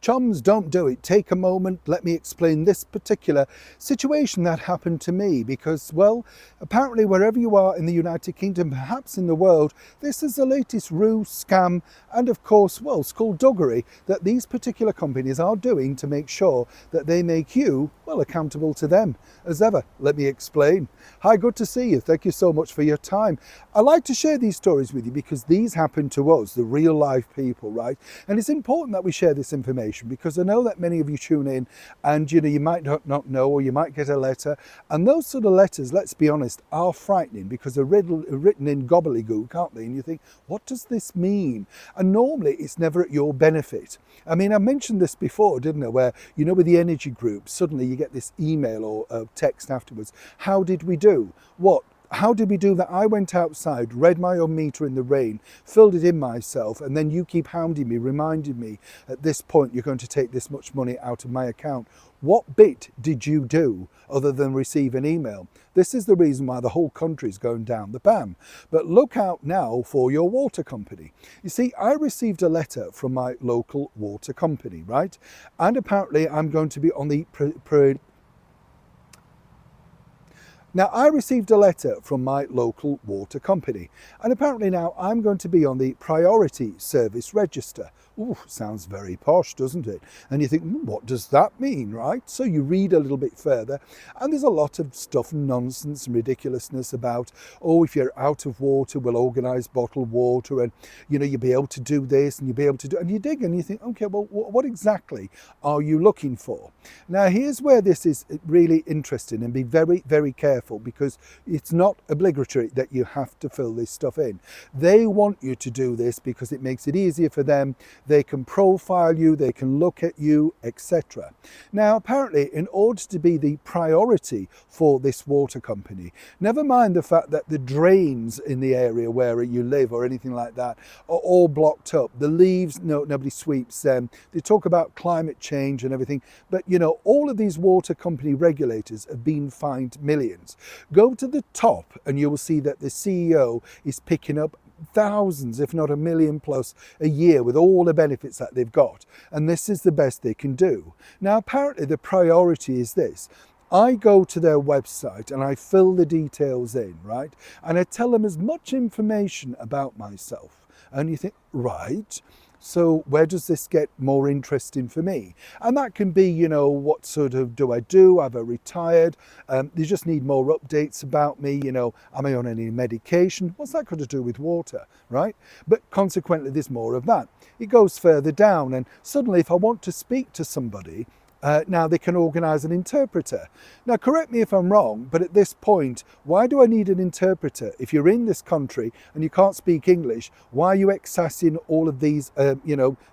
Chums, don't do it. Take a moment. Let me explain this particular situation that happened to me because, well, apparently wherever you are in the United Kingdom, perhaps in the world, this is the latest ruse, scam, and of course, well, skullduggery that these particular companies are doing to make sure that they make you, well, accountable to them. As ever, let me explain. Hi, good to see you. Thank you so much for your time. I like to share these stories with you because these happen to us, the real life people, right? And it's important that we share this information because I know that many of you tune in and you might not know, or you might get a letter, and those sort of letters, let's be honest, are frightening because they're written in gobbledygook, aren't they? And you think, what does this mean? And normally it's never at your benefit. I mean, I mentioned this before, didn't I, where with the energy group, suddenly you get this email or text afterwards. How did we do? What? How did we do that? I went outside, read my own meter in the rain, filled it in myself, and then you keep hounding me, reminding me at this point you're going to take this much money out of my account. What bit did you do other than receive an email? This is the reason why the whole country is going down the pan. But look out now for your water company. You see, I received a letter from my local water company, right? And apparently I'm going to be on the Now, I received a letter from my local water company, and apparently now I'm going to be on the priority service register. Ooh, sounds very posh, doesn't it? And you think, what does that mean, right? So you read a little bit further, and there's a lot of stuff, nonsense and ridiculousness about, oh, if you're out of water, we'll organise bottled water, and you'll be able to do this, and you'll be able to do, and you dig and you think, okay, well, what exactly are you looking for? Now, here's where this is really interesting, and be very, very careful, because it's not obligatory that you have to fill this stuff in. They want you to do this because it makes it easier for them. They can profile you, they can look at you, etc. Now, apparently, in order to be the priority for this water company, never mind the fact that the drains in the area where you live or anything like that are all blocked up. The leaves, nobody sweeps them. They talk about climate change and everything. But, all of these water company regulators have been fined millions. Go to the top and you will see that the CEO is picking up thousands, if not $1 million plus a year with all the benefits that they've got. And this is the best they can do. Now, apparently the priority is this. I go to their website and I fill the details in, right? And I tell them as much information about myself. And you think, right, so where does this get more interesting for me? And that can be, what sort of do I do? Have I retired? They just need more updates about me. Am I on any medication? What's that got to do with water, right? But consequently, there's more of that. It goes further down, and suddenly if I want to speak to somebody, now they can organise an interpreter. Now, correct me if I'm wrong, but at this point, why do I need an interpreter? If you're in this country and you can't speak English, why are you accessing all of these,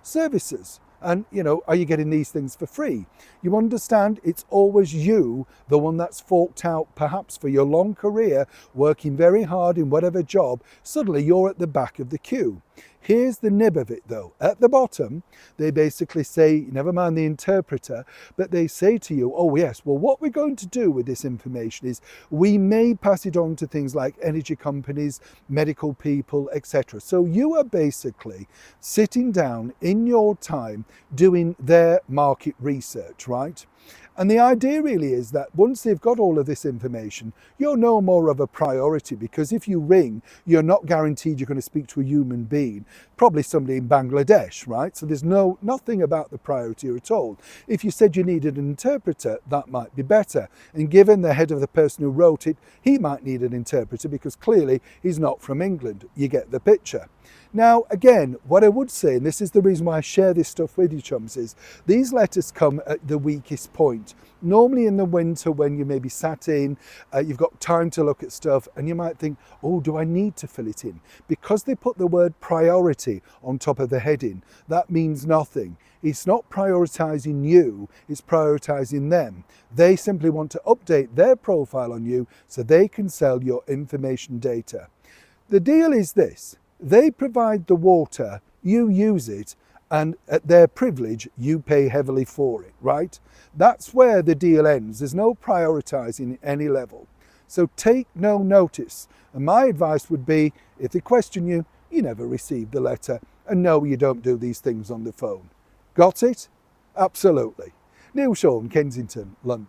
services? And, are you getting these things for free? You understand, it's always you, the one that's forked out perhaps for your long career, working very hard in whatever job. Suddenly you're at the back of the queue. Here's the nib of it though. At the bottom, they basically say, never mind the interpreter, but they say to you, oh yes, well, what we're going to do with this information is we may pass it on to things like energy companies, medical people, etc. So you are basically sitting down in your time doing their market research, right? And the idea really is that once they've got all of this information, you're no more of a priority, because if you ring, you're not guaranteed you're going to speak to a human being, probably somebody in Bangladesh, right? So there's nothing about the priority at all. If you said you needed an interpreter, that might be better. And given the head of the person who wrote it, he might need an interpreter because clearly he's not from England. You get the picture. Now, again, what I would say, and this is the reason why I share this stuff with you, chums, is these letters come at the weakest point. Normally in the winter when you may be sat in, you've got time to look at stuff and you might think, oh, do I need to fill it in? Because they put the word priority on top of the heading, that means nothing. It's not prioritising you, it's prioritising them. They simply want to update their profile on you so they can sell your information data. The deal is this. They provide the water, you use it, and at their privilege, you pay heavily for it, right? That's where the deal ends. There's no prioritising at any level. So take no notice. And my advice would be, if they question you, you never received the letter. And no, you don't do these things on the phone. Got it? Absolutely. Neil Sean, Kensington, London.